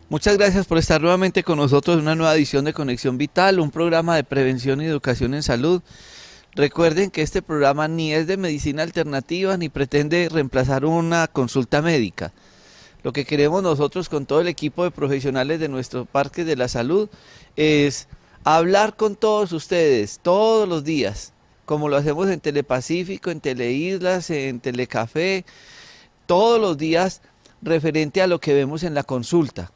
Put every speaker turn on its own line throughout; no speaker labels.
Muchas gracias por estar nuevamente con nosotros en una nueva edición de Conexión Vital, un programa de prevención y educación en salud. Recuerden que este programa ni es de medicina alternativa ni pretende reemplazar una consulta médica. Lo que queremos nosotros con todo el equipo de profesionales de nuestro Parque de la Salud es hablar con todos ustedes todos los días, como lo hacemos en Telepacífico, en Teleislas, en Telecafé, todos los días referente a lo que vemos en la consulta,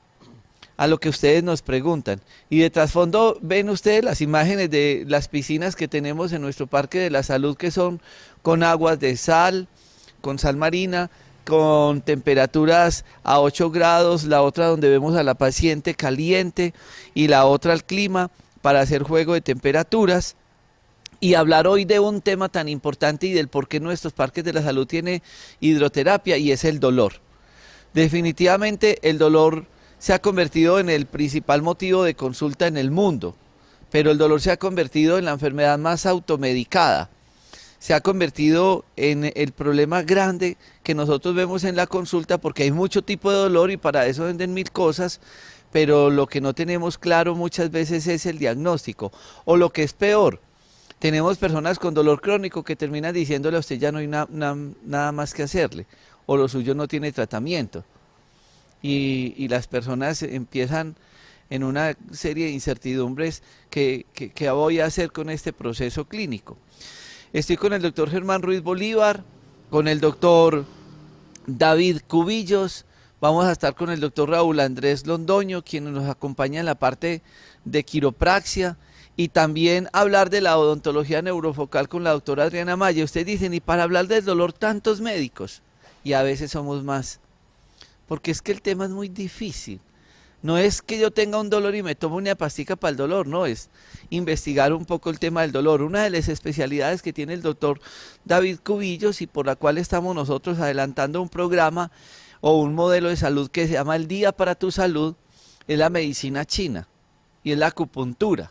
a lo que ustedes nos preguntan. Y de trasfondo ven ustedes las imágenes de las piscinas que tenemos en nuestro Parque de la Salud, que son con aguas de sal, con sal marina, con temperaturas a 8 grados, la otra donde vemos a la paciente caliente y la otra al clima para hacer juego de temperaturas. Y hablar hoy de un tema tan importante y del por qué nuestros parques de la salud tienen hidroterapia, y es el dolor. Definitivamente el dolor se ha convertido en el principal motivo de consulta en el mundo, pero el dolor se ha convertido en la enfermedad más automedicada. Se ha convertido en el problema grande que nosotros vemos en la consulta, porque hay mucho tipo de dolor y para eso venden mil cosas, pero lo que no tenemos claro muchas veces es el diagnóstico. O lo que es peor, tenemos personas con dolor crónico que terminan diciéndole a usted ya no hay nada más que hacerle, o lo suyo no tiene tratamiento. Y las personas empiezan en una serie de incertidumbres que voy a hacer con este proceso clínico. Estoy con el doctor Germán Ruiz Bolívar, con el doctor David Cubillos, vamos a estar con el doctor Raúl Andrés Londoño, quien nos acompaña en la parte de quiropraxia, y también hablar de la odontología neurofocal con la doctora Adriana Maya. Ustedes dicen, y para hablar del dolor tantos médicos, y a veces somos más, porque es que el tema es muy difícil. No es que yo tenga un dolor y me tomo una pastica para el dolor, no, es investigar un poco el tema del dolor. Una de las especialidades que tiene el doctor David Cubillos y por la cual estamos nosotros adelantando un programa o un modelo de salud que se llama El Día para tu Salud, es la medicina china y es la acupuntura.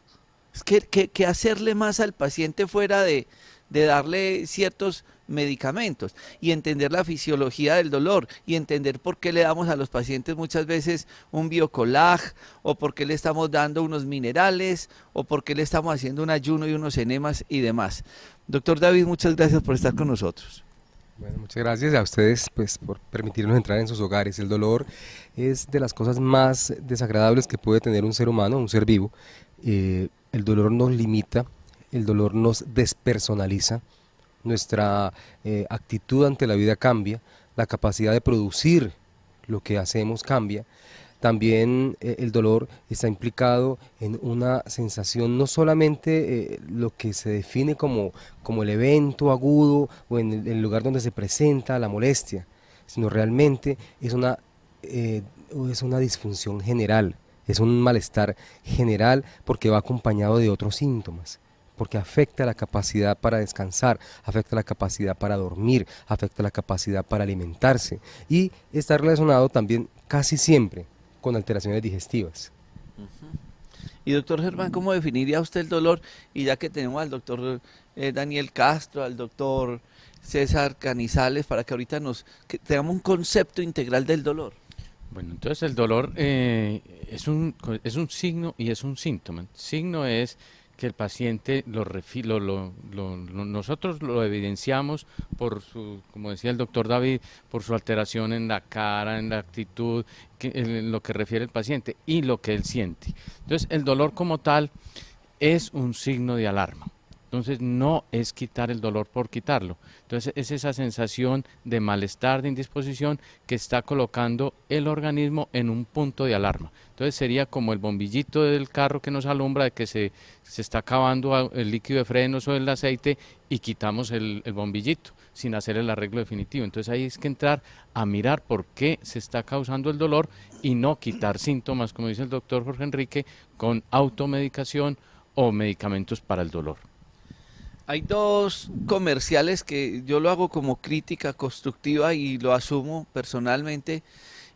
Es que hacerle más al paciente fuera de darle ciertos medicamentos y entender la fisiología del dolor y entender por qué le damos a los pacientes muchas veces un biocolag, o por qué le estamos dando unos minerales, o por qué le estamos haciendo un ayuno y unos enemas y demás. Doctor David, muchas gracias por estar con nosotros.
Bueno, muchas gracias a ustedes pues, por permitirnos entrar en sus hogares. El dolor es de las cosas más desagradables que puede tener un ser humano, un ser vivo. El dolor nos limita, el dolor nos despersonaliza, nuestra actitud ante la vida cambia, la capacidad de producir lo que hacemos cambia. También el dolor está implicado en una sensación, no solamente lo que se define como el evento agudo o en el lugar donde se presenta la molestia, sino realmente es una disfunción general, es un malestar general porque va acompañado de otros síntomas, porque afecta la capacidad para descansar, afecta la capacidad para dormir, afecta la capacidad para alimentarse y está relacionado también casi siempre con alteraciones digestivas.
Y doctor Germán, ¿cómo definiría usted el dolor? Y ya que tenemos al doctor Daniel Castro, al doctor César Canizales, para que ahorita que tengamos un concepto integral del dolor.
Bueno, entonces el dolor es un signo y es un síntoma. Signo es que el paciente nosotros lo evidenciamos por su, como decía el doctor David, por su alteración en la cara, en la actitud, en lo que refiere el paciente y lo que él siente. Entonces el dolor como tal es un signo de alarma. Entonces no es quitar el dolor por quitarlo. Entonces es esa sensación de malestar, de indisposición que está colocando el organismo en un punto de alarma. Entonces sería como el bombillito del carro que nos alumbra de que se está acabando el líquido de frenos o el aceite y quitamos el bombillito sin hacer el arreglo definitivo. Entonces ahí es que entrar a mirar por qué se está causando el dolor y no quitar síntomas, como dice el doctor Jorge Enrique, con automedicación o medicamentos para el dolor.
Hay dos comerciales que yo lo hago como crítica constructiva y lo asumo personalmente,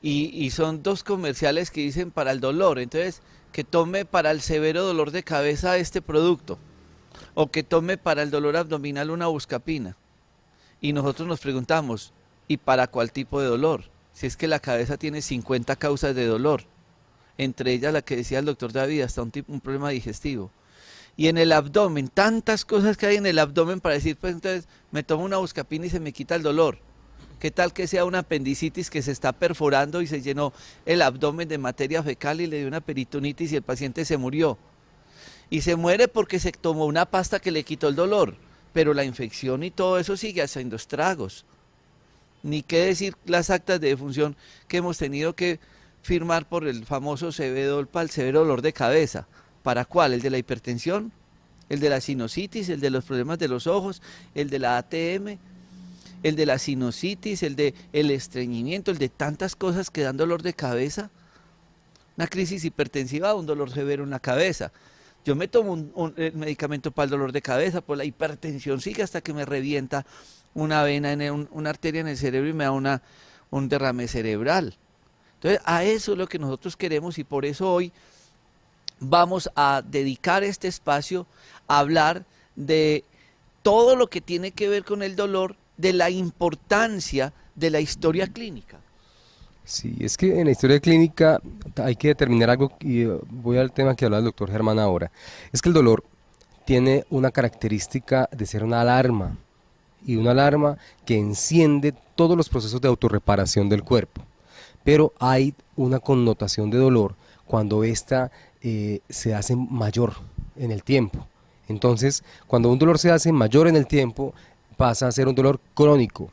y son dos comerciales que dicen para el dolor, entonces que tome para el severo dolor de cabeza este producto, o que tome para el dolor abdominal una buscapina. Y nosotros nos preguntamos, ¿y para cuál tipo de dolor? Si es que la cabeza tiene 50 causas de dolor. entre ellas la que decía el doctor David, hasta un problema digestivo. Y en el abdomen, tantas cosas que hay en el abdomen para decir, pues entonces me tomo una buscapina y se me quita el dolor. ¿Qué tal que sea una apendicitis que se está perforando y se llenó el abdomen de materia fecal y le dio una peritonitis y el paciente se murió? Y se muere porque se tomó una pasta que le quitó el dolor, pero la infección y todo eso sigue haciendo estragos. Ni qué decir las actas de defunción que hemos tenido que firmar por el famoso Cevedol para el severo dolor de cabeza. ¿Para cuál? ¿El de la hipertensión? ¿El de la sinusitis? ¿El de los problemas de los ojos? ¿El de la ATM? ¿El de la sinusitis? ¿El de el estreñimiento? ¿El de tantas cosas que dan dolor de cabeza? Una crisis hipertensiva, un dolor severo en la cabeza. Yo me tomo un medicamento para el dolor de cabeza, por la hipertensión sigue hasta que me revienta una vena, una arteria en el cerebro y me da un derrame cerebral. Entonces, a eso es lo que nosotros queremos y por eso hoy vamos a dedicar este espacio a hablar de todo lo que tiene que ver con el dolor, de la importancia de la historia clínica.
Sí, es que en la historia clínica hay que determinar algo, y voy al tema que hablaba el doctor Germán ahora. Es que el dolor tiene una característica de ser una alarma, y una alarma que enciende todos los procesos de autorreparación del cuerpo. Pero hay una connotación de dolor cuando ésta se hace mayor en el tiempo. Entonces, cuando un dolor se hace mayor en el tiempo, pasa a ser un dolor crónico.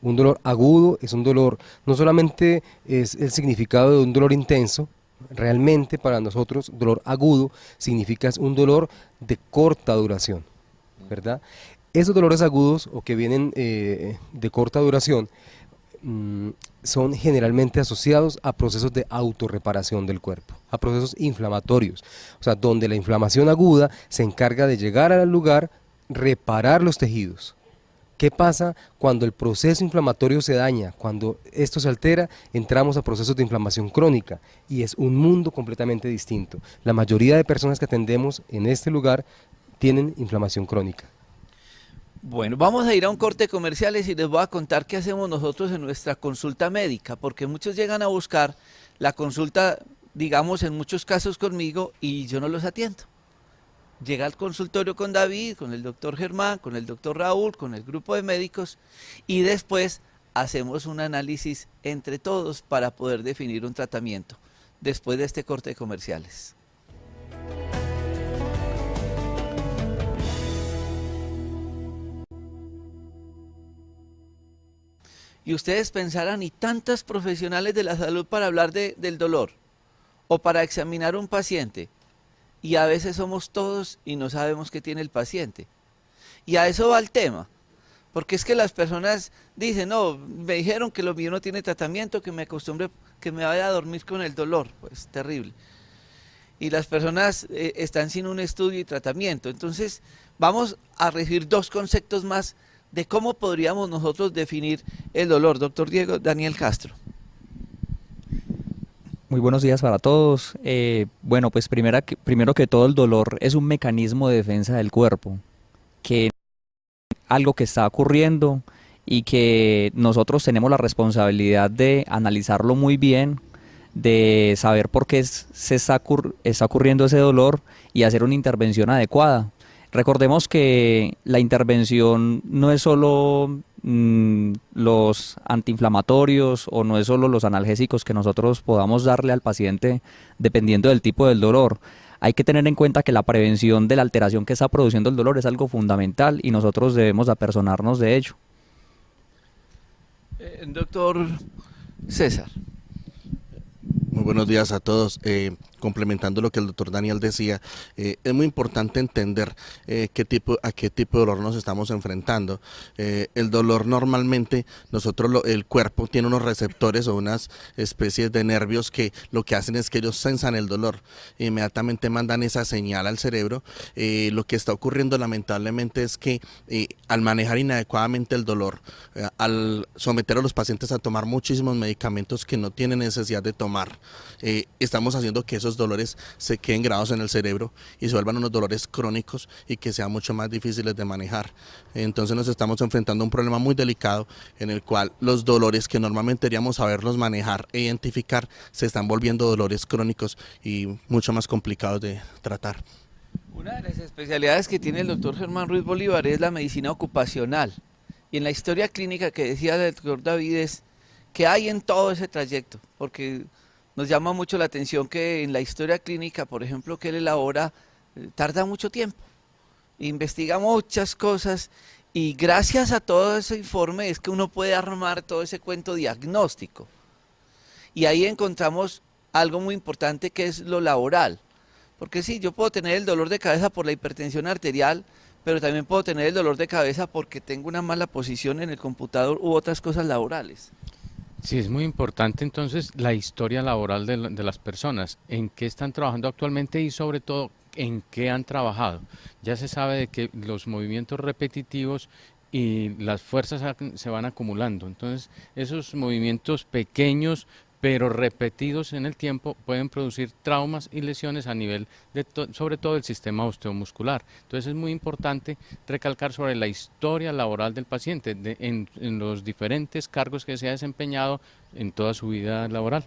Un dolor agudo es un dolor, no solamente es el significado de un dolor intenso, realmente para nosotros dolor agudo significa un dolor de corta duración, ¿verdad? Esos dolores agudos o que vienen de corta duración son generalmente asociados a procesos de autorreparación del cuerpo, a procesos inflamatorios, o sea, donde la inflamación aguda se encarga de llegar al lugar, reparar los tejidos. ¿Qué pasa cuando el proceso inflamatorio se daña? Cuando esto se altera, entramos a procesos de inflamación crónica y es un mundo completamente distinto. La mayoría de personas que atendemos en este lugar tienen inflamación crónica.
Bueno, vamos a ir a un corte de comerciales y les voy a contar qué hacemos nosotros en nuestra consulta médica, porque muchos llegan a buscar la consulta, digamos, en muchos casos conmigo y yo no los atiendo. Llega al consultorio con David, con el doctor Germán, con el doctor Raúl, con el grupo de médicos y después hacemos un análisis entre todos para poder definir un tratamiento después de este corte de comerciales. Y ustedes pensarán, ¿y tantos profesionales de la salud para hablar del dolor o para examinar un paciente? Y a veces somos todos y no sabemos qué tiene el paciente. Y a eso va el tema. Porque es que las personas dicen, no, me dijeron que lo mío no tiene tratamiento, que me acostumbre, que me vaya a dormir con el dolor. Pues terrible. Y las personas están sin un estudio y tratamiento. Entonces vamos a regir dos conceptos más de cómo podríamos nosotros definir el dolor. Doctor Daniel Castro.
Muy buenos días para todos. Bueno, pues primero que todo el dolor es un mecanismo de defensa del cuerpo, que algo que está ocurriendo y que nosotros tenemos la responsabilidad de analizarlo muy bien, de saber por qué está ocurriendo ese dolor y hacer una intervención adecuada. Recordemos que la intervención no es solo los antiinflamatorios o no es solo los analgésicos que nosotros podamos darle al paciente dependiendo del tipo del dolor. Hay que tener en cuenta que la prevención de la alteración que está produciendo el dolor es algo fundamental y nosotros debemos apersonarnos de ello.
Doctor César.
Muy buenos días a todos. Complementando lo que el doctor Daniel decía, es muy importante entender a qué tipo de dolor nos estamos enfrentando. El dolor normalmente, el cuerpo tiene unos receptores o unas especies de nervios que lo que hacen es que ellos sensan el dolor, inmediatamente mandan esa señal al cerebro. Lo que está ocurriendo lamentablemente es que al manejar inadecuadamente el dolor, al someter a los pacientes a tomar muchísimos medicamentos que no tienen necesidad de tomar, estamos haciendo que esos esos dolores se queden grabados en el cerebro y se vuelvan unos dolores crónicos y que sean mucho más difíciles de manejar. Entonces nos estamos enfrentando a un problema muy delicado en el cual los dolores que normalmente deberíamos saberlos manejar e identificar se están volviendo dolores crónicos y mucho más complicados de tratar.
Una de las especialidades que tiene el doctor Germán Ruiz Bolívar es la medicina ocupacional. Y en la historia clínica que decía el doctor David es que hay en todo ese trayecto, porque nos llama mucho la atención que en la historia clínica, por ejemplo, que él elabora, tarda mucho tiempo, investiga muchas cosas y gracias a todo ese informe es que uno puede armar todo ese cuento diagnóstico. Y ahí encontramos algo muy importante que es lo laboral. Porque sí, yo puedo tener el dolor de cabeza por la hipertensión arterial, pero también puedo tener el dolor de cabeza porque tengo una mala posición en el computador u otras cosas laborales.
Sí, es muy importante entonces la historia laboral de las personas, en qué están trabajando actualmente y sobre todo en qué han trabajado. Ya se sabe de que los movimientos repetitivos y las fuerzas se van acumulando, entonces esos movimientos pequeños pero repetidos en el tiempo pueden producir traumas y lesiones a nivel de sobre todo el sistema osteomuscular. Entonces es muy importante recalcar sobre la historia laboral del paciente en los diferentes cargos que se ha desempeñado en toda su vida laboral.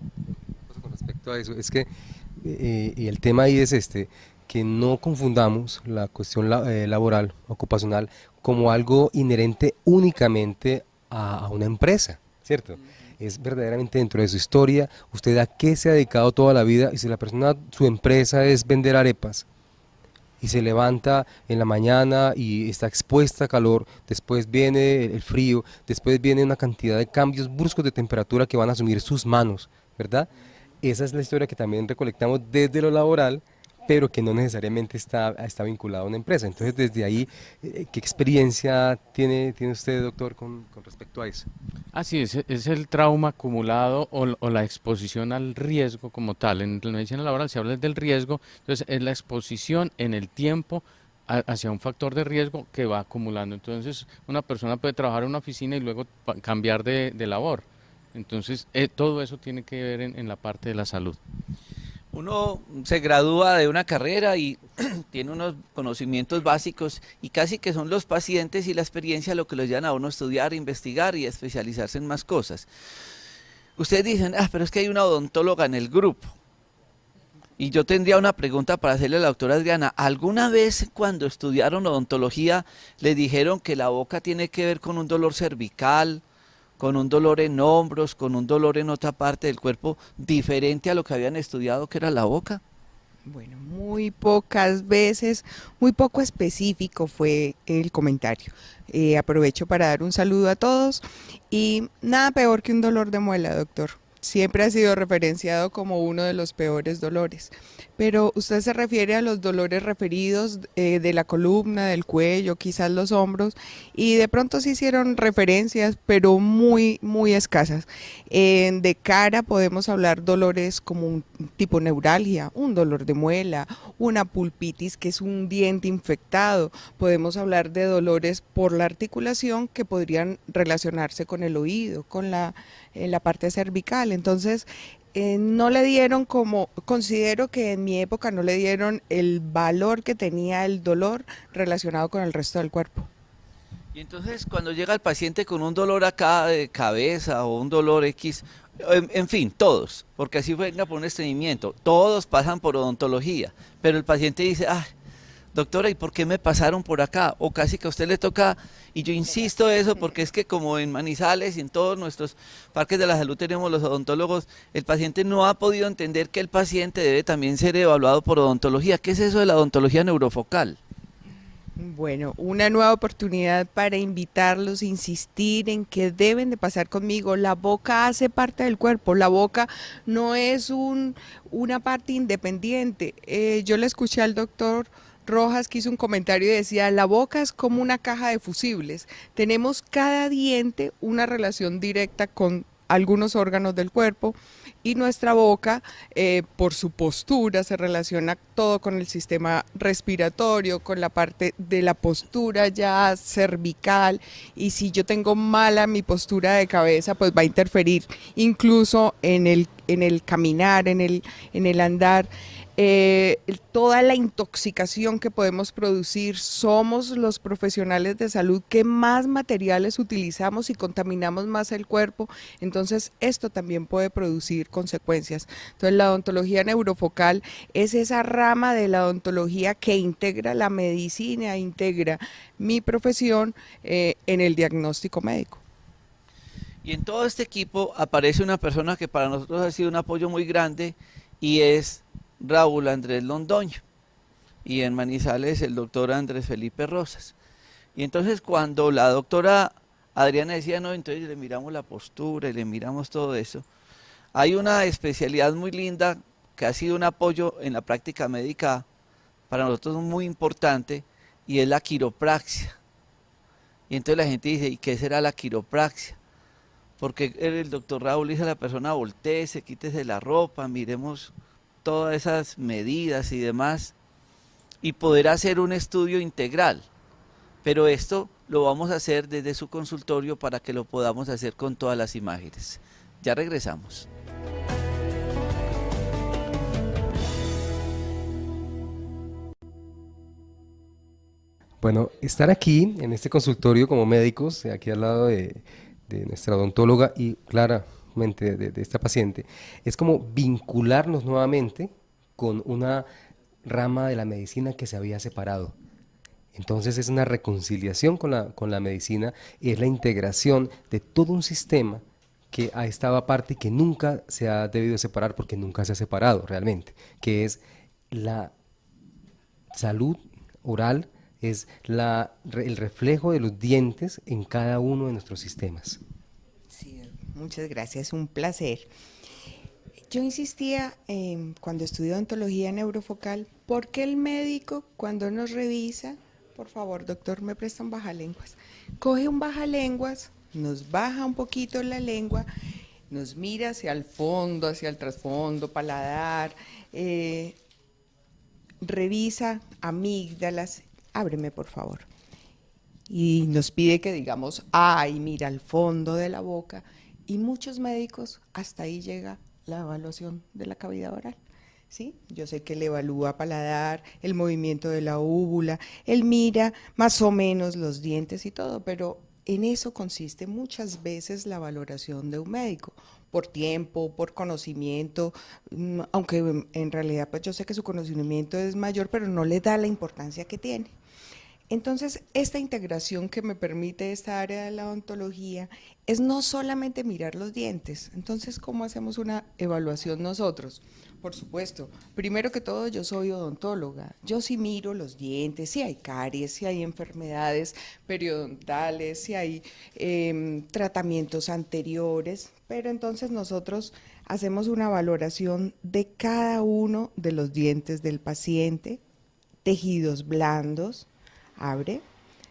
Con respecto a eso, es que y el tema ahí es que no confundamos la cuestión laboral, ocupacional, como algo inherente únicamente a una empresa, ¿cierto? Es verdaderamente dentro de su historia, usted a qué se ha dedicado toda la vida, y si la persona, su empresa es vender arepas, y se levanta en la mañana y está expuesta a calor, después viene el frío, después viene una cantidad de cambios bruscos de temperatura que van a asumir sus manos, ¿verdad? Esa es la historia que también recolectamos desde lo laboral, pero que no necesariamente está vinculado a una empresa. Entonces, desde ahí, ¿qué experiencia tiene usted, doctor, con respecto a eso?
Así es el trauma acumulado o la exposición al riesgo como tal. En la medicina laboral se habla del riesgo, entonces es la exposición en el tiempo hacia un factor de riesgo que va acumulando. Entonces, una persona puede trabajar en una oficina y luego cambiar de labor. Entonces, todo eso tiene que ver en la parte de la salud.
Uno se gradúa de una carrera y tiene unos conocimientos básicos y casi que son los pacientes y la experiencia lo que los llevan a uno a estudiar, investigar y especializarse en más cosas. Ustedes dicen, pero es que hay una odontóloga en el grupo. Y yo tendría una pregunta para hacerle a la doctora Adriana. ¿Alguna vez cuando estudiaron odontología les dijeron que la boca tiene que ver con un dolor cervical, con un dolor en hombros, con un dolor en otra parte del cuerpo, diferente a lo que habían estudiado que era la boca?
Bueno, muy pocas veces, muy poco específico fue el comentario. Aprovecho para dar un saludo a todos y nada peor que un dolor de muela, doctor. Siempre ha sido referenciado como uno de los peores dolores, pero usted se refiere a los dolores referidos de la columna, del cuello, quizás los hombros, y de pronto se hicieron referencias, pero muy, muy escasas. De cara podemos hablar dolores como un tipo neuralgia, un dolor de muela, una pulpitis que es un diente infectado, podemos hablar de dolores por la articulación que podrían relacionarse con el oído, con la parte cervical. Entonces, no le dieron considero que en mi época no le dieron el valor que tenía el dolor relacionado con el resto del cuerpo.
Y entonces cuando llega el paciente con un dolor acá de cabeza o un dolor X, en fin, todos, porque así venga por un estreñimiento, todos pasan por odontología, pero el paciente dice, doctora, ¿y por qué me pasaron por acá? O casi que a usted le toca, y yo insisto eso porque es que como en Manizales y en todos nuestros parques de la salud tenemos los odontólogos, el paciente no ha podido entender que el paciente debe también ser evaluado por odontología. ¿Qué es eso de la odontología neurofocal?
Bueno, una nueva oportunidad para invitarlos, insistir en que deben de pasar conmigo. La boca hace parte del cuerpo, la boca no es una parte independiente. Yo le escuché al doctor Rojas que hizo un comentario y decía, la boca es como una caja de fusibles. Tenemos cada diente una relación directa con algunos órganos del cuerpo Y nuestra boca, por su postura, se relaciona todo con el sistema respiratorio, con la parte de la postura ya cervical. Y si yo tengo mala mi postura de cabeza, pues va a interferir incluso en el caminar, en el andar. Toda la intoxicación que podemos producir, somos los profesionales de salud que más materiales utilizamos y contaminamos más el cuerpo, entonces esto también puede producir consecuencias. Entonces la odontología neurofocal es esa rama de la odontología que integra la medicina, integra mi profesión en el diagnóstico médico.
Y en todo este equipo aparece una persona que para nosotros ha sido un apoyo muy grande y es Raúl Andrés Londoño, y en Manizales el doctor Andrés Felipe Rosas. Y entonces cuando la doctora Adriana decía, no, entonces le miramos la postura y le miramos todo eso, hay una especialidad muy linda que ha sido un apoyo en la práctica médica para nosotros muy importante, y es la quiropraxia. Y entonces la gente dice, ¿y qué será la quiropraxia? Porque el doctor Raúl dice a la persona, voltéese, quítese la ropa, miremos todas esas medidas y demás, y poder hacer un estudio integral. Pero esto lo vamos a hacer desde su consultorio para que lo podamos hacer con todas las imágenes. Ya regresamos.
Bueno, estar aquí en este consultorio como médicos, aquí al lado de nuestra odontóloga y claramente de esta paciente, es como vincularnos nuevamente con una rama de la medicina que se había separado. Entonces es una reconciliación con la medicina y es la integración de todo un sistema que ha estado aparte y que nunca se ha debido separar porque nunca se ha separado realmente, que es la salud oral, es el reflejo de los dientes en cada uno de nuestros sistemas.
Sí, muchas gracias, un placer. Yo insistía cuando estudié odontología neurofocal, ¿por qué el médico cuando nos revisa, por favor doctor, me presta un bajalenguas? Coge un bajalenguas, nos baja un poquito la lengua, nos mira hacia el fondo, hacia el trasfondo, paladar, revisa amígdalas, ábreme por favor. Y nos pide que digamos, ay, mira al fondo de la boca, y muchos médicos hasta ahí llega la evaluación de la cavidad oral. ¿Sí? Yo sé que él evalúa paladar, el movimiento de la úvula, él mira más o menos los dientes y todo, pero en eso consiste muchas veces la valoración de un médico, por tiempo, por conocimiento, aunque en realidad pues yo sé que su conocimiento es mayor, pero no le da la importancia que tiene. Entonces, esta integración que me permite esta área de la odontología es no solamente mirar los dientes. Entonces, ¿cómo hacemos una evaluación nosotros? Por supuesto, primero que todo yo soy odontóloga, yo sí miro los dientes, si hay caries, si hay enfermedades periodontales, si hay tratamientos anteriores, pero entonces nosotros hacemos una valoración de cada uno de los dientes del paciente, tejidos blandos, abre,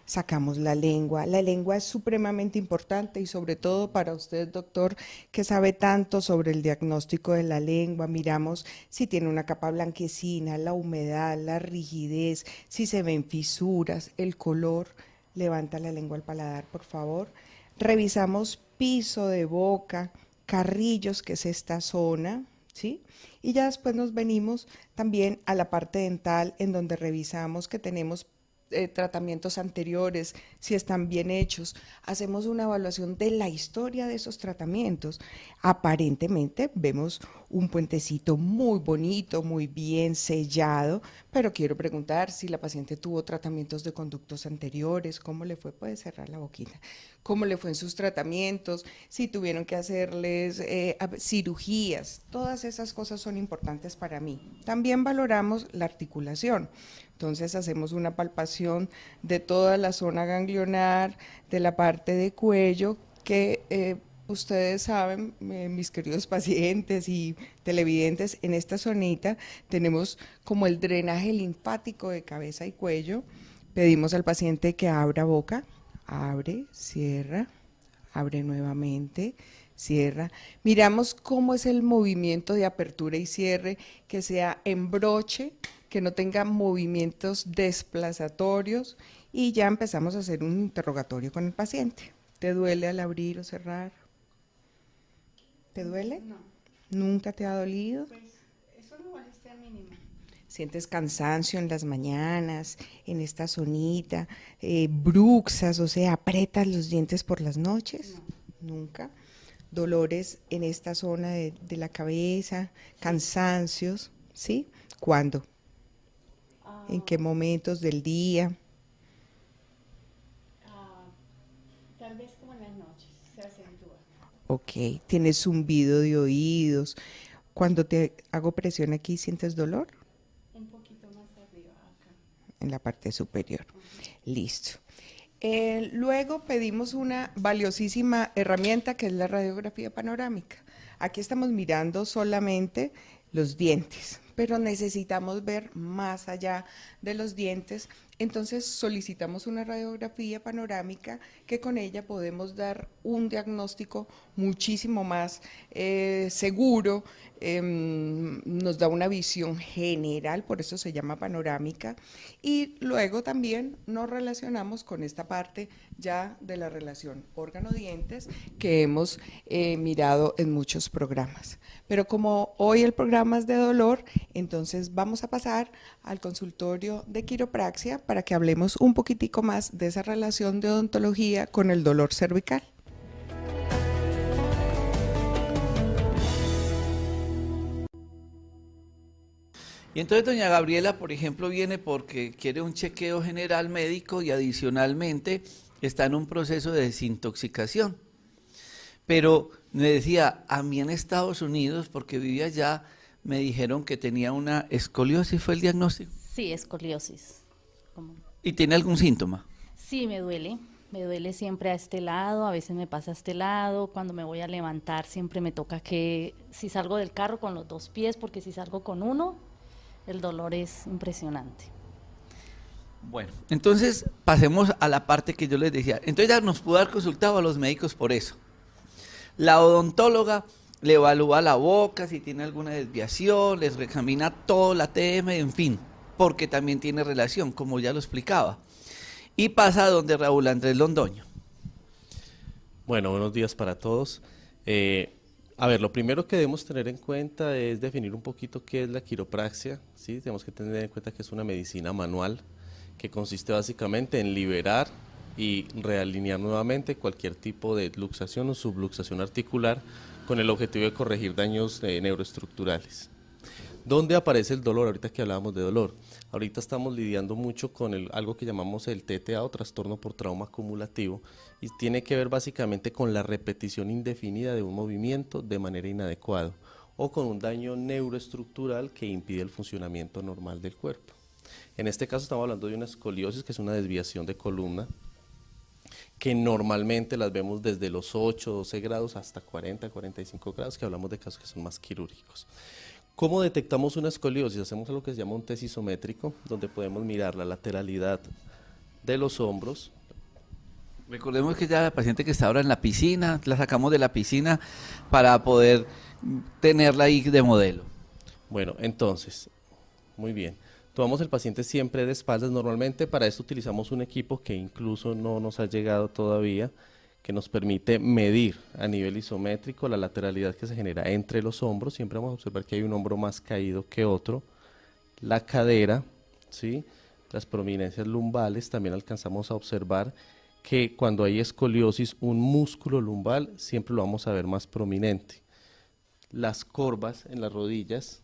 sacamos la lengua. La lengua es supremamente importante y sobre todo para usted, doctor, que sabe tanto sobre el diagnóstico de la lengua. Miramos si tiene una capa blanquecina, la humedad, la rigidez, si se ven fisuras, el color. Levanta la lengua al paladar, por favor. Revisamos piso de boca, carrillos, que es esta zona, ¿sí? Y ya después nos venimos también a la parte dental, en donde revisamos que tenemos tratamientos anteriores, si están bien hechos, hacemos una evaluación de la historia de esos tratamientos. Aparentemente vemos un puentecito muy bonito, muy bien sellado, pero quiero preguntar si la paciente tuvo tratamientos de conductos anteriores, cómo le fue, puede cerrar la boquita, cómo le fue en sus tratamientos, si tuvieron que hacerles cirugías, todas esas cosas son importantes para mí. También valoramos la articulación. Entonces hacemos una palpación de toda la zona ganglionar, de la parte de cuello, que ustedes saben, mis queridos pacientes y televidentes, en esta zonita tenemos como el drenaje linfático de cabeza y cuello. Pedimos al paciente que abra boca, abre, cierra, abre nuevamente, cierra. Miramos cómo es el movimiento de apertura y cierre, que sea en broche, que no tenga movimientos desplazatorios, y ya empezamos a hacer un interrogatorio con el paciente. ¿Te duele al abrir o cerrar? ¿Te duele?
No,
¿Nunca te ha dolido?
pues es una molestia mínima.
¿Sientes cansancio en las mañanas, en esta zonita, bruxas, o sea, aprietas los dientes por las noches?
No.
Nunca. ¿Dolores en esta zona de la cabeza, cansancios? ¿Sí? ¿Cuándo? ¿En qué momentos del día?
Tal vez como en las noches se acentúa.
Ok. ¿Tienes zumbido de oídos? Cuando te hago presión aquí, ¿sientes dolor?
Un poquito más arriba acá.
En la parte superior. Listo. Luego pedimos una valiosísima herramienta que es la radiografía panorámica. Aquí estamos mirando solamente los dientes, pero necesitamos ver más allá de los dientes. Entonces solicitamos una radiografía panorámica que con ella podemos dar un diagnóstico muchísimo más seguro, nos da una visión general, por eso se llama panorámica, y luego también nos relacionamos con esta parte ya de la relación órgano-dientes que hemos mirado en muchos programas. Pero como hoy el programa es de dolor, entonces vamos a pasar al consultorio de quiropraxia para que hablemos un poquitico más de esa relación de odontología con el dolor cervical.
Y entonces doña Gabriela, por ejemplo, viene porque quiere un chequeo general médico y adicionalmente está en un proceso de desintoxicación. Pero me decía, a mí en Estados Unidos, porque vivía allá, me dijeron que tenía una escoliosis, ¿fue el diagnóstico?
Sí, escoliosis. ¿Cómo?
¿Y tiene algún síntoma?
Sí, me duele siempre a este lado, a veces me pasa a este lado, cuando me voy a levantar siempre me toca que, si salgo del carro con los dos pies, porque si salgo con uno, el dolor es impresionante.
Bueno, entonces pasemos a la parte que yo les decía. Entonces ya nos pudo haber consultado a los médicos por eso. La odontóloga le evalúa la boca, si tiene alguna desviación, les examina todo, la TM, en fin, porque también tiene relación, como ya lo explicaba. Y pasa a donde Raúl Andrés Londoño.
Bueno, buenos días para todos. A ver, lo primero que debemos tener en cuenta es definir un poquito qué es la quiropraxia, ¿sí? Tenemos que tener en cuenta que es una medicina manual que consiste básicamente en liberar y realinear nuevamente cualquier tipo de luxación o subluxación articular con el objetivo de corregir daños neuroestructurales. ¿Dónde aparece el dolor? Ahorita que hablábamos de dolor. Ahorita estamos lidiando mucho con algo que llamamos el TTA o trastorno por trauma acumulativo y tiene que ver básicamente con la repetición indefinida de un movimiento de manera inadecuada o con un daño neuroestructural que impide el funcionamiento normal del cuerpo. En este caso estamos hablando de una escoliosis, que es una desviación de columna, que normalmente las vemos desde los 8, 12 grados hasta 40, 45 grados, que hablamos de casos que son más quirúrgicos. ¿Cómo detectamos una escoliosis? Hacemos algo que se llama un test isométrico, donde podemos mirar la lateralidad de los hombros.
Recordemos que ya la paciente que está ahora en la piscina, la sacamos de la piscina para poder tenerla ahí de modelo.
Bueno, entonces, muy bien. Tomamos el paciente siempre de espaldas. Normalmente para esto utilizamos un equipo que incluso no nos ha llegado todavía, que nos permite medir a nivel isométrico la lateralidad que se genera entre los hombros. Siempre vamos a observar que hay un hombro más caído que otro. La cadera, ¿sí? Las prominencias lumbales, también alcanzamos a observar que cuando hay escoliosis, un músculo lumbal siempre lo vamos a ver más prominente. Las corvas en las rodillas,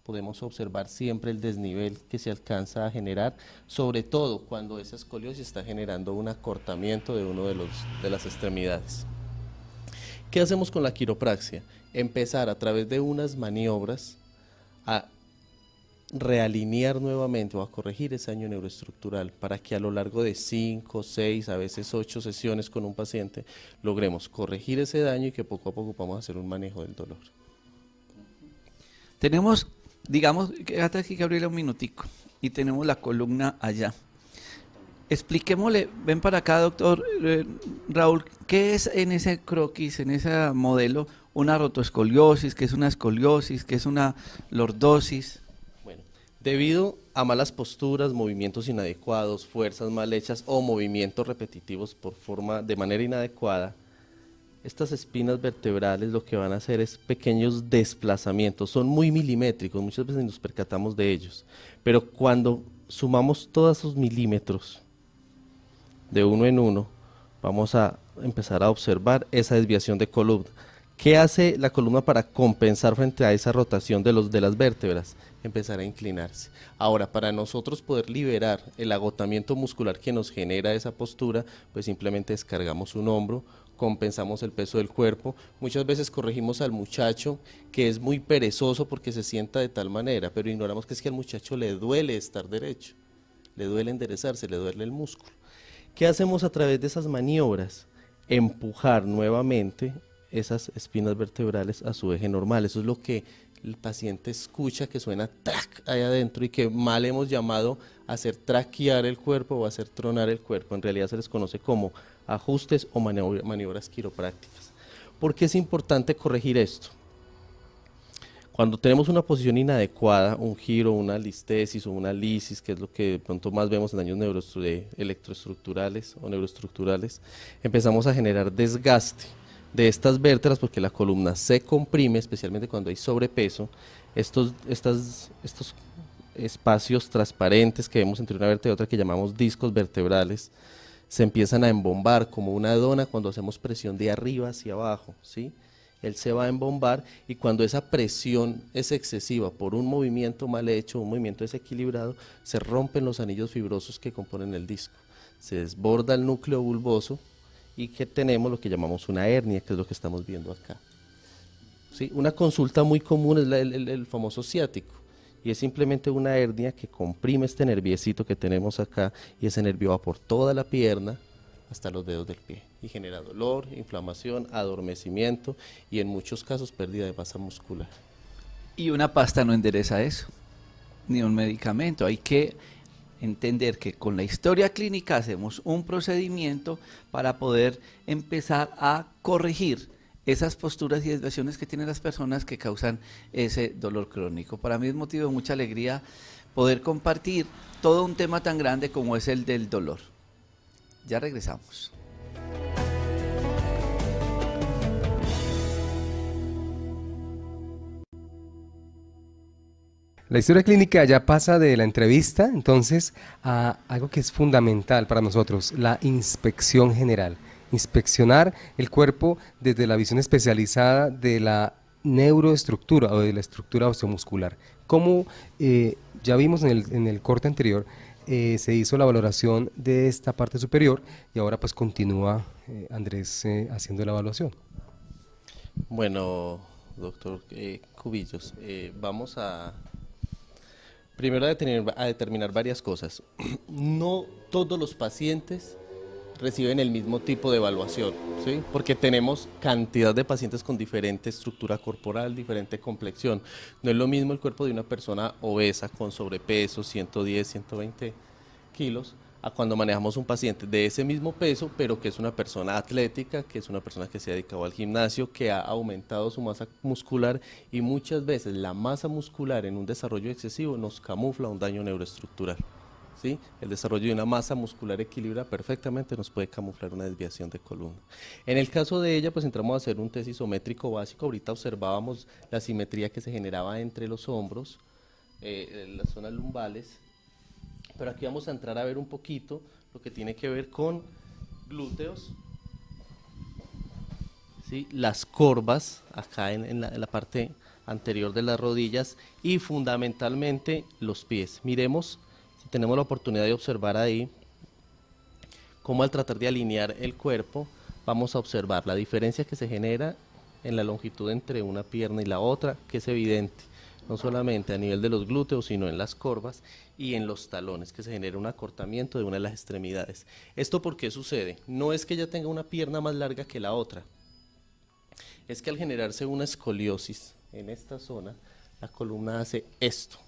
podemos observar siempre el desnivel que se alcanza a generar, sobre todo cuando esa escoliosis está generando un acortamiento de uno de las extremidades. ¿Qué hacemos con la quiropraxia? Empezar a través de unas maniobras a realinear nuevamente o a corregir ese daño neuroestructural para que a lo largo de 5, 6, a veces 8 sesiones con un paciente logremos corregir ese daño y que poco a poco vamos a hacer un manejo del dolor.
Tenemos, digamos, quédate aquí Gabriela un minutico, y tenemos la columna allá. Expliquémosle, ven para acá, doctor Raúl, ¿qué es en ese croquis, en ese modelo, una rotoescoliosis, qué es una escoliosis, qué es una lordosis?
Bueno, debido a malas posturas, movimientos inadecuados, fuerzas mal hechas o movimientos repetitivos de manera inadecuada, estas espinas vertebrales lo que van a hacer es pequeños desplazamientos, son muy milimétricos, muchas veces nos percatamos de ellos, pero cuando sumamos todos esos milímetros de uno en uno, vamos a empezar a observar esa desviación de columna. ¿Qué hace la columna para compensar frente a esa rotación de las vértebras? Empezar a inclinarse. Ahora, para nosotros poder liberar el agotamiento muscular que nos genera esa postura, pues simplemente descargamos un hombro, compensamos el peso del cuerpo. Muchas veces corregimos al muchacho que es muy perezoso porque se sienta de tal manera, pero ignoramos que es que al muchacho le duele estar derecho, le duele enderezarse, le duele el músculo. ¿Qué hacemos a través de esas maniobras? Empujar nuevamente esas espinas vertebrales a su eje normal. Eso es lo que el paciente escucha que suena trac ahí adentro y que mal hemos llamado hacer traquear el cuerpo o hacer tronar el cuerpo. En realidad se les conoce como ajustes o maniobras quiroprácticas. ¿Por qué es importante corregir esto? Cuando tenemos una posición inadecuada, un giro, una listesis o una lisis, que es lo que de pronto más vemos en daños electroestructurales o neuroestructurales, empezamos a generar desgaste de estas vértebras porque la columna se comprime, especialmente cuando hay sobrepeso. Estos espacios transparentes que vemos entre una vértebra y otra, que llamamos discos vertebrales, se empiezan a embombar como una dona cuando hacemos presión de arriba hacia abajo, ¿sí? Él se va a embombar y cuando esa presión es excesiva por un movimiento mal hecho, un movimiento desequilibrado, se rompen los anillos fibrosos que componen el disco, se desborda el núcleo bulboso y que tenemos lo que llamamos una hernia, que es lo que estamos viendo acá. ¿Sí? Una consulta muy común es el famoso ciático, y es simplemente una hernia que comprime este nerviecito que tenemos acá, y ese nervio va por toda la pierna hasta los dedos del pie, y genera dolor, inflamación, adormecimiento, y en muchos casos pérdida de masa muscular.
Y una pasta no endereza eso, ni un medicamento. Hay que entender que con la historia clínica hacemos un procedimiento para poder empezar a corregir esas posturas y desviaciones que tienen las personas que causan ese dolor crónico. Para mí es motivo de mucha alegría poder compartir todo un tema tan grande como es el del dolor. Ya regresamos.
La historia clínica ya pasa de la entrevista, entonces, a algo que es fundamental para nosotros, la inspección general. Inspeccionar el cuerpo desde la visión especializada de la neuroestructura o de la estructura osteomuscular. Como ya vimos en el corte anterior, se hizo la valoración de esta parte superior y ahora pues continúa Andrés haciendo la evaluación.
Bueno, doctor Cubillos, vamos a primero a determinar varias cosas. No todos los pacientes reciben el mismo tipo de evaluación, ¿sí? Porque tenemos cantidad de pacientes con diferente estructura corporal, diferente complexión. No es lo mismo el cuerpo de una persona obesa con sobrepeso, 110, 120 kilos, a cuando manejamos un paciente de ese mismo peso, pero que es una persona atlética, que es una persona que se ha dedicado al gimnasio, que ha aumentado su masa muscular, y muchas veces la masa muscular en un desarrollo excesivo nos camufla un daño neuroestructural. ¿Sí? El desarrollo de una masa muscular equilibrada perfectamente nos puede camuflar una desviación de columna. En el caso de ella, pues entramos a hacer un test isométrico básico. Ahorita observábamos la simetría que se generaba entre los hombros, las zonas lumbales, pero aquí vamos a entrar a ver un poquito lo que tiene que ver con glúteos, ¿sí? Las corvas acá en la parte anterior de las rodillas y fundamentalmente los pies. Miremos, si tenemos la oportunidad de observar ahí, cómo al tratar de alinear el cuerpo, vamos a observar la diferencia que se genera en la longitud entre una pierna y la otra, que es evidente, no solamente a nivel de los glúteos, sino en las corvas y en los talones, que se genera un acortamiento de una de las extremidades. ¿Esto por qué sucede? No es que ella tenga una pierna más larga que la otra, es que al generarse una escoliosis en esta zona, la columna hace esto.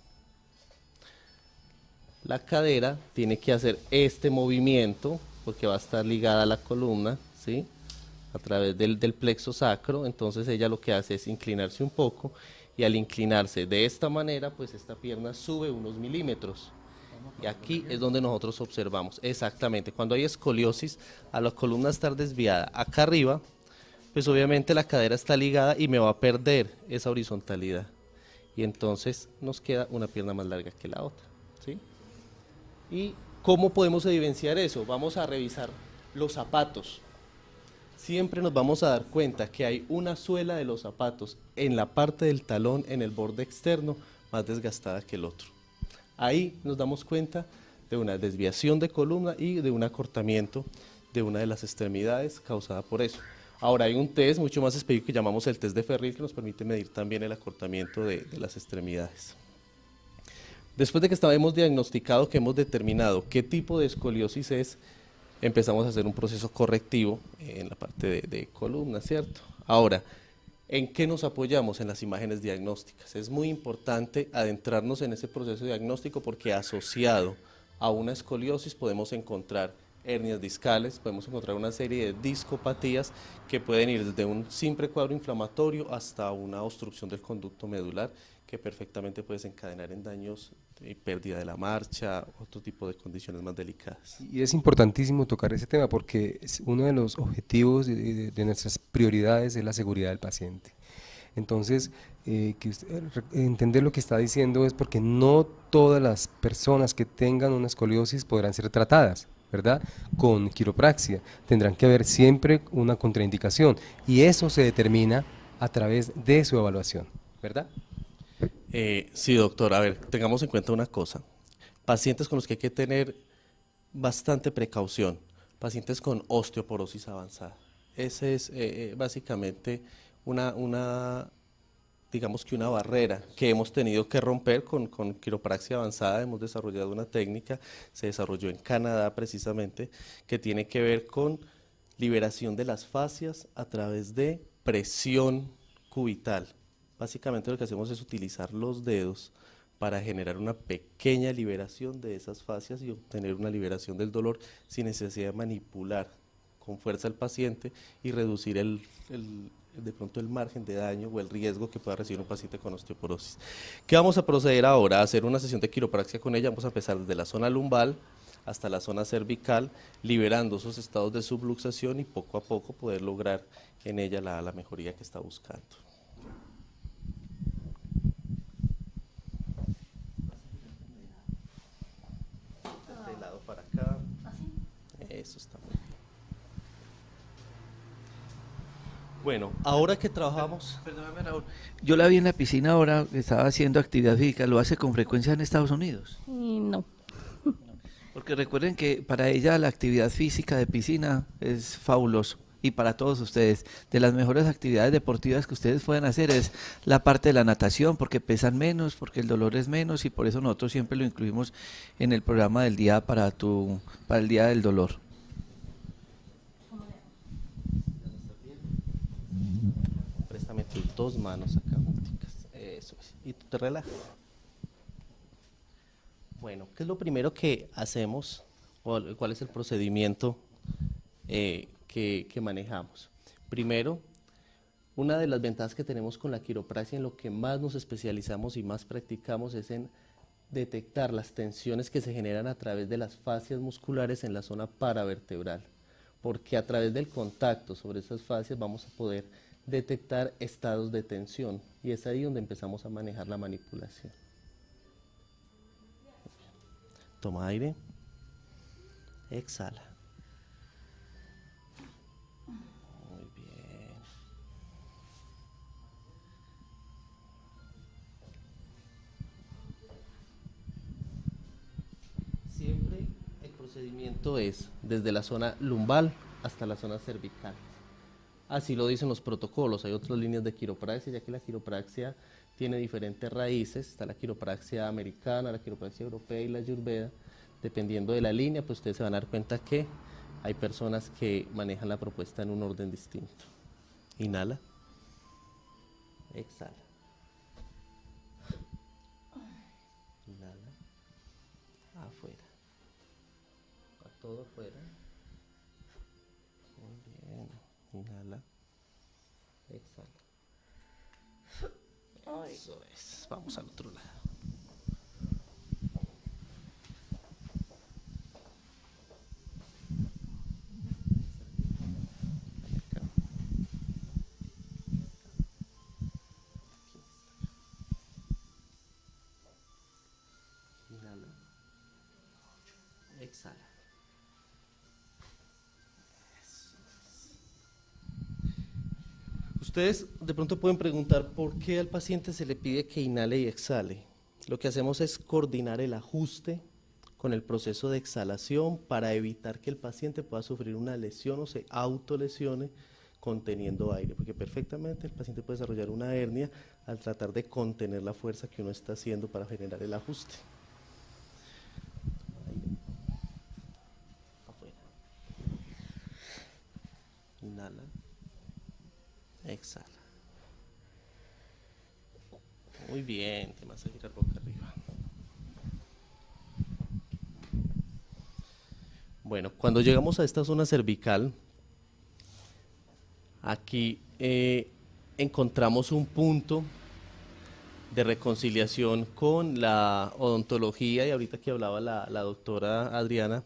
la cadera tiene que hacer este movimiento, porque va a estar ligada a la columna, ¿sí? A través del plexo sacro. Entonces ella lo que hace es inclinarse un poco, y al inclinarse de esta manera, pues esta pierna sube unos milímetros. Y aquí es donde nosotros observamos, exactamente, cuando hay escoliosis, a la columna estar desviada acá arriba, pues obviamente la cadera está ligada y me va a perder esa horizontalidad. Y entonces nos queda una pierna más larga que la otra, ¿sí? ¿Y cómo podemos evidenciar eso? Vamos a revisar los zapatos. Siempre nos vamos a dar cuenta que hay una suela de los zapatos en la parte del talón, en el borde externo, más desgastada que el otro. Ahí nos damos cuenta de una desviación de columna y de un acortamiento de una de las extremidades causada por eso. Ahora hay un test mucho más específico que llamamos el test de Ferril, que nos permite medir también el acortamiento de las extremidades. Después de que hemos diagnosticado, que hemos determinado qué tipo de escoliosis es, empezamos a hacer un proceso correctivo en la parte de columna, ¿cierto? Ahora, ¿en qué nos apoyamos? En las imágenes diagnósticas. Es muy importante adentrarnos en ese proceso diagnóstico, porque asociado a una escoliosis podemos encontrar hernias discales, podemos encontrar una serie de discopatías que pueden ir desde un simple cuadro inflamatorio hasta una obstrucción del conducto medular, que perfectamente puede desencadenar en daños y pérdida de la marcha, otro tipo de condiciones más delicadas.
Y es importantísimo tocar ese tema, porque es uno de los objetivos de nuestras prioridades es la seguridad del paciente. Entonces, entender lo que está diciendo es porque no todas las personas que tengan una escoliosis podrán ser tratadas, ¿verdad? Con quiropraxia. Tendrán que haber siempre una contraindicación, y eso se determina a través de su evaluación, ¿verdad?
Sí, doctor. A ver, tengamos en cuenta una cosa. Pacientes con los que hay que tener bastante precaución, pacientes con osteoporosis avanzada. Ese es básicamente digamos que una barrera que hemos tenido que romper con quiropraxia avanzada. Hemos desarrollado una técnica, se desarrolló en Canadá precisamente, que tiene que ver con liberación de las fascias a través de presión cubital. Básicamente lo que hacemos es utilizar los dedos para generar una pequeña liberación de esas fascias y obtener una liberación del dolor sin necesidad de manipular con fuerza al paciente y reducir de pronto el margen de daño o el riesgo que pueda recibir un paciente con osteoporosis. ¿Qué vamos a proceder ahora? A hacer una sesión de quiropraxia con ella. Vamos a empezar desde la zona lumbar hasta la zona cervical, liberando esos estados de subluxación y poco a poco poder lograr en ella la mejoría que está buscando. De lado para acá. Eso está muy bien. Bueno, ahora que trabajamos...
Perdóname, Raúl. Yo la vi en la piscina ahora, que estaba haciendo actividad física. ¿Lo hace con frecuencia en Estados Unidos?
Y no.
Porque recuerden que para ella la actividad física de piscina es fabuloso. Y para todos ustedes, de las mejores actividades deportivas que ustedes pueden hacer es la parte de la natación, porque pesan menos, porque el dolor es menos, y por eso nosotros siempre lo incluimos en el programa del día para el día del dolor.
Préstame tus dos manos acá junticas. Eso es. Y tú te relajas. Bueno, ¿qué es lo primero que hacemos? ¿O cuál es el procedimiento que manejamos? Primero, una de las ventajas que tenemos con la quiropraxia, en lo que más nos especializamos y más practicamos, es en detectar las tensiones que se generan a través de las fascias musculares en la zona paravertebral, porque a través del contacto sobre esas fascias vamos a poder detectar estados de tensión, y es ahí donde empezamos a manejar la manipulación. Toma aire, exhala. Muy bien. Siempre el procedimiento es desde la zona lumbar hasta la zona cervical. Así lo dicen los protocolos. Hay otras líneas de quiropraxia, ya que la quiropraxia tiene diferentes raíces. Está la quiropraxia americana, la quiropraxia europea y la ayurveda. Dependiendo de la línea, pues ustedes se van a dar cuenta que hay personas que manejan la propuesta en un orden distinto. Inhala. Exhala. Inhala. Afuera. todo afuera. Muy bien. Inhala. Exhala. Eso es. Vamos al otro lado. Inhala. Exhala. Eso es. Ustedes de pronto pueden preguntar por qué al paciente se le pide que inhale y exhale. Lo que hacemos es coordinar el ajuste con el proceso de exhalación para evitar que el paciente pueda sufrir una lesión o se autolesione conteniendo aire, porque perfectamente el paciente puede desarrollar una hernia al tratar de contener la fuerza que uno está haciendo para generar el ajuste. Aire. Afuera. Inhala. Exhala. Muy bien, te vas a girar boca arriba. Bueno, cuando llegamos a esta zona cervical, aquí encontramos un punto de reconciliación con la odontología, y ahorita que hablaba la doctora Adriana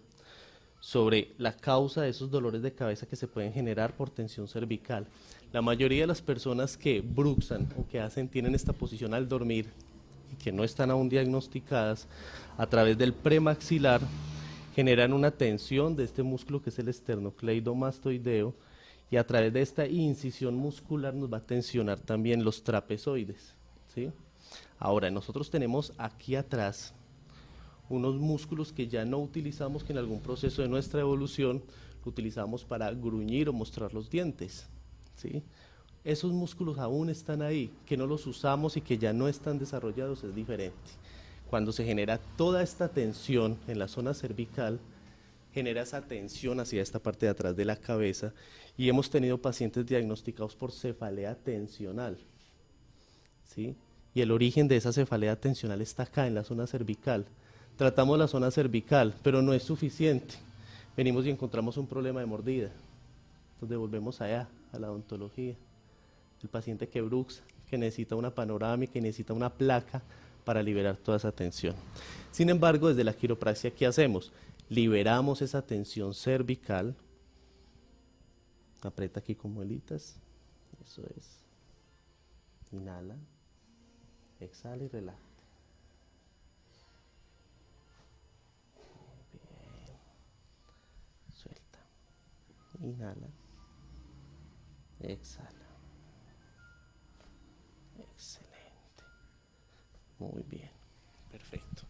sobre la causa de esos dolores de cabeza que se pueden generar por tensión cervical. La mayoría de las personas que bruxan o que tienen esta posición al dormir y que no están aún diagnosticadas, a través del premaxilar generan una tensión de este músculo que es el esternocleidomastoideo, y a través de esta incisión muscular nos va a tensionar también los trapezoides, ¿sí? Ahora, nosotros tenemos aquí atrás unos músculos que ya no utilizamos, que en algún proceso de nuestra evolución lo utilizamos para gruñir o mostrar los dientes, ¿sí? Esos músculos aún están ahí, que no los usamos y que ya no están desarrollados es diferente. Cuando se genera toda esta tensión en la zona cervical, genera esa tensión hacia esta parte de atrás de la cabeza, y hemos tenido pacientes diagnosticados por cefalea tensional, ¿sí? Y el origen de esa cefalea tensional está acá en la zona cervical. Tratamos la zona cervical, pero no es suficiente. Venimos y encontramos un problema de mordida. Entonces volvemos allá, a la odontología. El paciente que bruxa, que necesita una panorámica y necesita una placa para liberar toda esa tensión. Sin embargo, desde la quiropraxia, ¿qué hacemos? Liberamos esa tensión cervical. Aprieta aquí con muelitas. Eso es. Inhala. Exhala y relaja. Bien. Suelta. Inhala. Exhala. Excelente. Muy bien. Perfecto.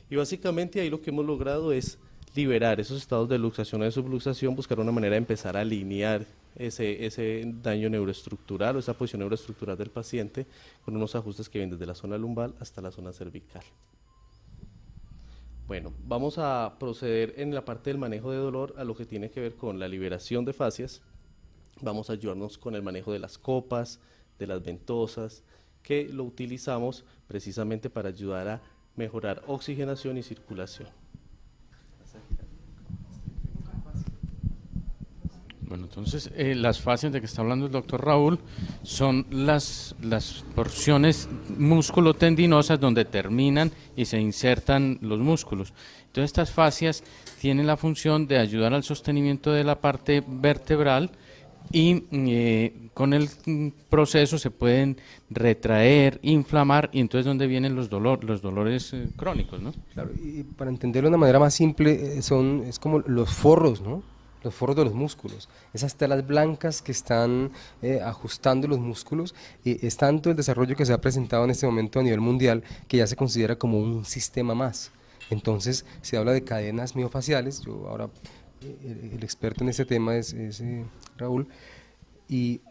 Y básicamente ahí lo que hemos logrado es liberar esos estados de luxación o de subluxación, buscar una manera de empezar a alinear ese daño neuroestructural o esa posición neuroestructural del paciente con unos ajustes que vienen desde la zona lumbar hasta la zona cervical. Bueno, vamos a proceder en la parte del manejo de dolor a lo que tiene que ver con la liberación de fascias. Vamos a ayudarnos con el manejo de las copas, de las ventosas, que lo utilizamos precisamente para ayudar a mejorar oxigenación y circulación.
Bueno, entonces las fascias de que está hablando el doctor Raúl son las porciones músculo-tendinosas donde terminan y se insertan los músculos. Entonces estas fascias tienen la función de ayudar al sostenimiento de la parte vertebral y con el proceso se pueden retraer, inflamar, y entonces ¿dónde vienen los dolores crónicos, ¿no?
Claro, y para entenderlo de una manera más simple, es como los forros, ¿no? Los forros de los músculos, esas telas blancas que están ajustando los músculos, es tanto el desarrollo que se ha presentado en este momento a nivel mundial que ya se considera como un sistema más. Entonces se habla de cadenas miofaciales, yo ahora el experto en este tema es Raúl,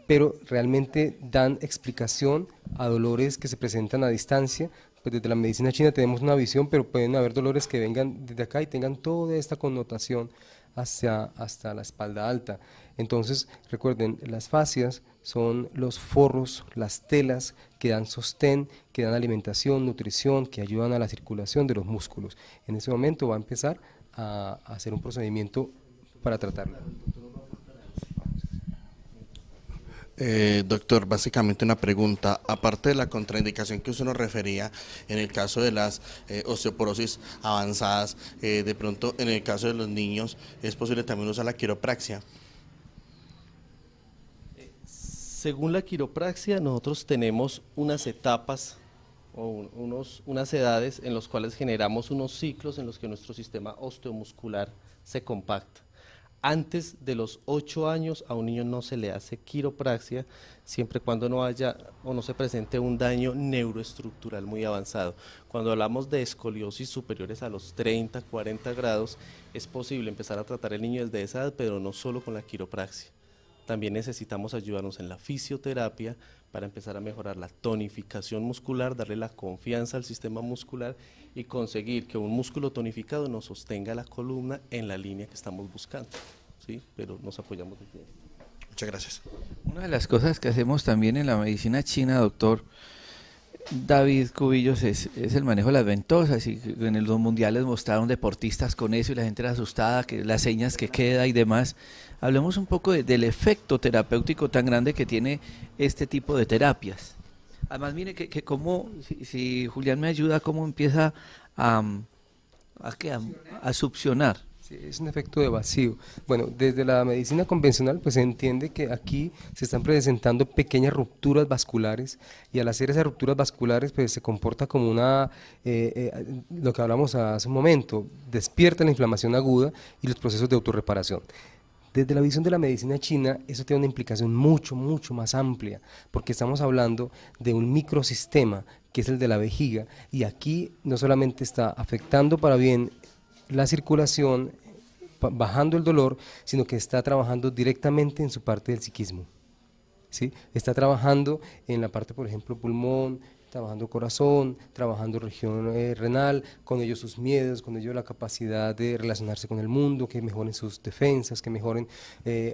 pero realmente dan explicación a dolores que se presentan a distancia. Pues desde la medicina china tenemos una visión, pero pueden haber dolores que vengan desde acá y tengan toda esta connotación hasta la espalda alta. Entonces, recuerden, las fascias son los forros, las telas que dan sostén, que dan alimentación, nutrición, que ayudan a la circulación de los músculos. En ese momento va a empezar a hacer un procedimiento para tratarla.
Doctor, básicamente una pregunta, aparte de la contraindicación que usted nos refería en el caso de las osteoporosis avanzadas, de pronto en el caso de los niños, ¿es posible también usar la quiropraxia?
Según la quiropraxia, nosotros tenemos unas etapas o unas edades en las cuales generamos unos ciclos en los que nuestro sistema osteomuscular se compacta. Antes de los 8 años a un niño no se le hace quiropraxia, siempre y cuando no haya o no se presente un daño neuroestructural muy avanzado. Cuando hablamos de escoliosis superiores a los 30, 40 grados, es posible empezar a tratar al niño desde esa edad, pero no solo con la quiropraxia. También necesitamos ayudarnos en la fisioterapia para empezar a mejorar la tonificación muscular, darle la confianza al sistema muscular y conseguir que un músculo tonificado nos sostenga la columna en la línea que estamos buscando, ¿sí? Pero nos apoyamos de pie.
Muchas gracias.
Una de las cosas que hacemos también en la medicina china, doctor David Cubillos, es el manejo de las ventosas, y en los mundiales mostraron deportistas con eso y la gente era asustada, que las señas que queda y demás. Hablemos un poco del efecto terapéutico tan grande que tiene este tipo de terapias. Además, mire que cómo, si Julián me ayuda, cómo empieza a succionar.
Sí, es un efecto de vacío. Bueno, desde la medicina convencional pues se entiende que aquí se están presentando pequeñas rupturas vasculares y al hacer esas rupturas vasculares pues se comporta como lo que hablamos hace un momento, despierta la inflamación aguda y los procesos de autorreparación. Desde la visión de la medicina china, eso tiene una implicación mucho más amplia, porque estamos hablando de un microsistema, que es el de la vejiga, y aquí no solamente está afectando para bien la circulación, bajando el dolor, sino que está trabajando directamente en su parte del psiquismo, ¿sí? Está trabajando en la parte, por ejemplo, pulmón, trabajando corazón, trabajando región renal, con ello sus miedos, con ello la capacidad de relacionarse con el mundo, que mejoren sus defensas, que mejoren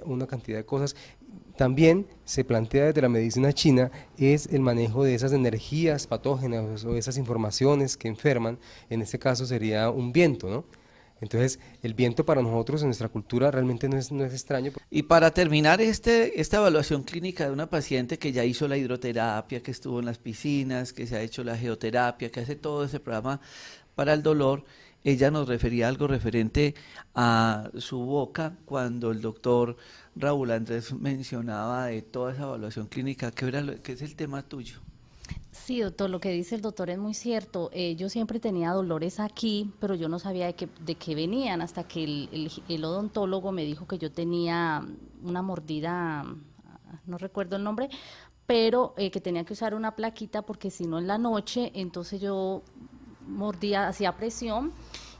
una cantidad de cosas. También se plantea desde la medicina china es el manejo de esas energías patógenas o esas informaciones que enferman, en este caso sería un viento, ¿no? Entonces, el viento para nosotros en nuestra cultura realmente no es extraño.
Y para terminar esta evaluación clínica de una paciente que ya hizo la hidroterapia, que estuvo en las piscinas, que se ha hecho la geoterapia, que hace todo ese programa para el dolor, ella nos refería algo referente a su boca cuando el doctor Raúl Andrés mencionaba de toda esa evaluación clínica. ¿Qué es el tema tuyo?
Sí, doctor, lo que dice el doctor es muy cierto. Yo siempre tenía dolores aquí, pero yo no sabía de qué venían, hasta que el odontólogo me dijo que yo tenía una mordida, no recuerdo el nombre, pero que tenía que usar una plaquita porque si no en la noche, entonces yo mordía, hacía presión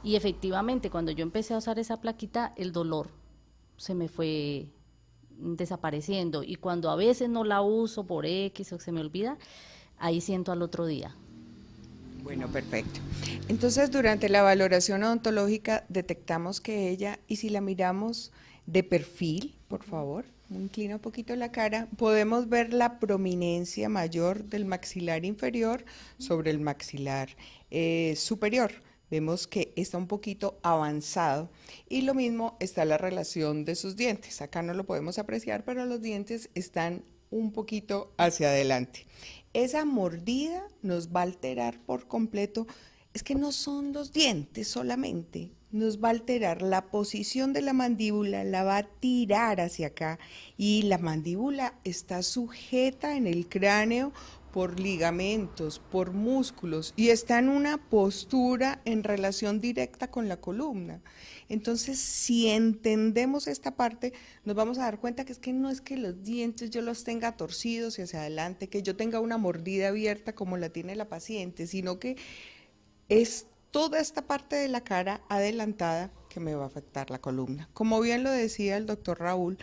y efectivamente cuando yo empecé a usar esa plaquita, el dolor se me fue desapareciendo y cuando a veces no la uso por X o se me olvida, ahí siento al otro día.
Bueno, perfecto. Entonces, durante la valoración odontológica detectamos que ella, y si la miramos de perfil, por favor, inclina un poquito la cara, podemos ver la prominencia mayor del maxilar inferior sobre el maxilar superior. Vemos que está un poquito avanzado y lo mismo está la relación de sus dientes. Acá no lo podemos apreciar, pero los dientes están un poquito hacia adelante. Esa mordida nos va a alterar por completo, es que no son los dientes solamente, nos va a alterar la posición de la mandíbula, la va a tirar hacia acá y la mandíbula está sujeta en el cráneo por ligamentos, por músculos y está en una postura en relación directa con la columna. Entonces, si entendemos esta parte, nos vamos a dar cuenta que es que no es que los dientes yo los tenga torcidos y hacia adelante, que yo tenga una mordida abierta como la tiene la paciente, sino que es toda esta parte de la cara adelantada que me va a afectar la columna. Como bien lo decía el doctor Raúl,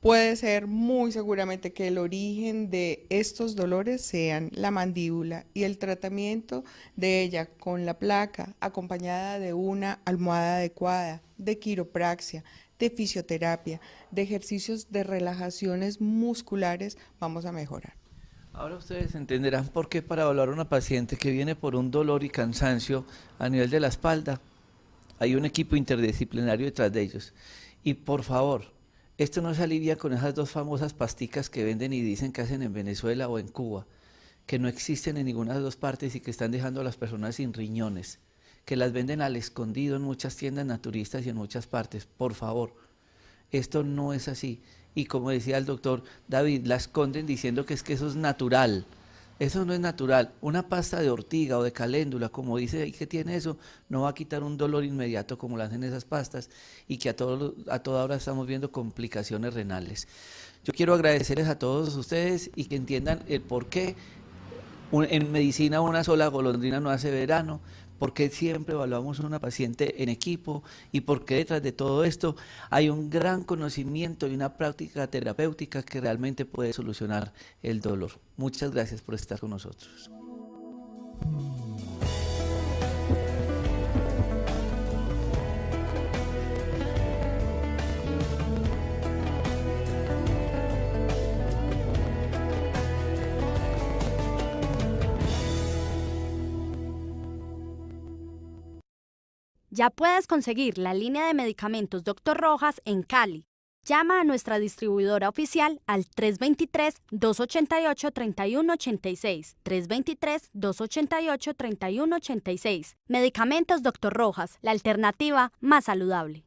puede ser muy seguramente que el origen de estos dolores sean la mandíbula y el tratamiento de ella con la placa acompañada de una almohada adecuada, de quiropraxia, de fisioterapia, de ejercicios de relajaciones musculares, vamos a mejorar.
Ahora ustedes entenderán por qué para evaluar a una paciente que viene por un dolor y cansancio a nivel de la espalda, hay un equipo interdisciplinario detrás de ellos. Y por favor, esto no se alivia con esas 2 famosas pasticas que venden y dicen que hacen en Venezuela o en Cuba, que no existen en ninguna de las 2 partes y que están dejando a las personas sin riñones, que las venden al escondido en muchas tiendas naturistas y en muchas partes. Por favor, esto no es así. Y como decía el doctor David, la esconden diciendo que eso es natural. Eso no es natural. Una pasta de ortiga o de caléndula, como dice ahí que tiene eso, no va a quitar un dolor inmediato como lo hacen esas pastas y que a toda hora estamos viendo complicaciones renales. Yo quiero agradecerles a todos ustedes y que entiendan el por qué en medicina una sola golondrina no hace verano, por qué siempre evaluamos a una paciente en equipo y por qué detrás de todo esto hay un gran conocimiento y una práctica terapéutica que realmente puede solucionar el dolor. Muchas gracias por estar con nosotros.
Ya puedes conseguir la línea de medicamentos Dr. Rojas en Cali. Llama a nuestra distribuidora oficial al 323-288-3186. 323-288-3186. Medicamentos Dr. Rojas, la alternativa más saludable.